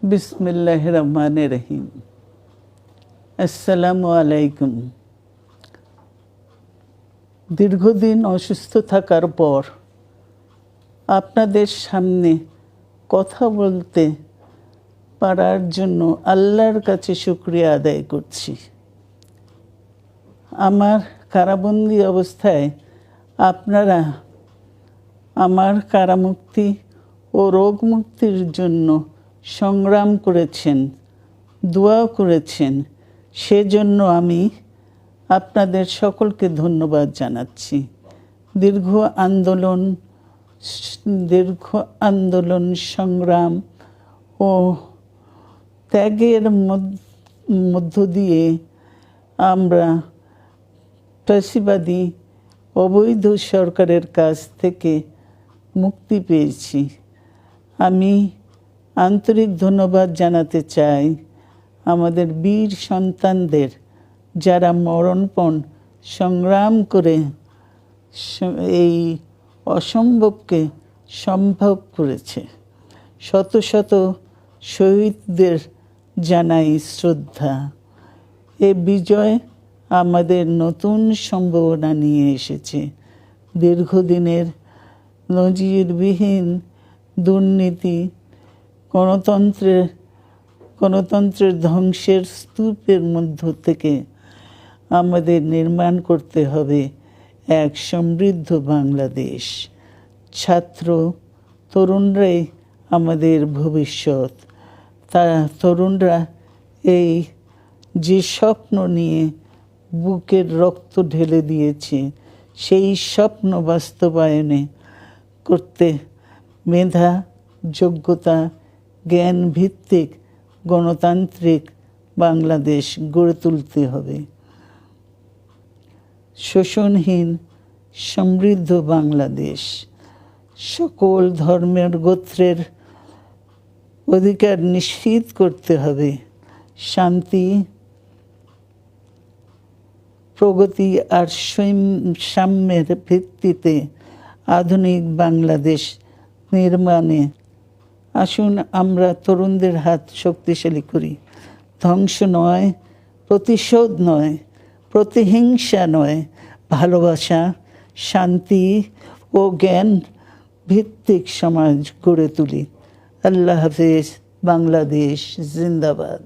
বিসমিল্লাহির রহমানির রহিম। আসসালামু আলাইকুম। দীর্ঘদিন অসুস্থ থাকার পর আপনাদের সামনে কথা বলতে পারার জন্য আল্লাহর কাছে শুকরিয়া আদায় করছি। আমার কারাবন্দী অবস্থায় আপনারা আমার কারামুক্তি ও রোগ মুক্তির জন্য সংগ্রাম করেছেন, দোয়া করেছেন। সেজন্য আমি আপনাদের সকলকে ধন্যবাদ জানাচ্ছি। দীর্ঘ আন্দোলন সংগ্রাম ও ত্যাগের মধ্য দিয়ে আমরা ফ্যাসিবাদী অবৈধ সরকারের কাছ থেকে মুক্তি পেয়েছি। আমি আন্তরিক ধন্যবাদ জানাতে চাই আমাদের বীর সন্তানদের, যারা মরণপণ সংগ্রাম করে এই অসম্ভবকে সম্ভব করেছে। শত শত শহীদদের জানাই শ্রদ্ধা। এ বিজয় আমাদের নতুন সম্ভাবনা নিয়ে এসেছে। দীর্ঘদিনের নজিরবিহীন দুর্নীতি, গণতন্ত্রের ধ্বংসের স্তূপের মধ্য থেকে আমাদের নির্মাণ করতে হবে এক সমৃদ্ধ বাংলাদেশ। ছাত্র তরুণরাই আমাদের ভবিষ্যৎ। তরুণরা এই যে স্বপ্ন নিয়ে বুকের রক্ত ঢেলে দিয়েছে, সেই স্বপ্ন বাস্তবায়নে করতে মেধা, যোগ্যতা, জ্ঞান ভিত্তিক গণতান্ত্রিক বাংলাদেশ গড়ে তুলতে হবে। শোষণহীন সমৃদ্ধ বাংলাদেশ। সকল ধর্মের গোত্রের অধিকার নিশ্চিত করতে হবে। শান্তি, প্রগতি আর সাম্যের ভিত্তিতে আধুনিক বাংলাদেশ নির্মাণে আসুন আমরা তরুণদের হাত শক্তিশালী করি। ধ্বংস নয়, প্রতিশোধ নয়, প্রতিহিংসা নয়, ভালোবাসা, শান্তি ও জ্ঞান ভিত্তিক সমাজ গড়ে তুলি। আল্লাহ হাফেজ। বাংলাদেশ জিন্দাবাদ।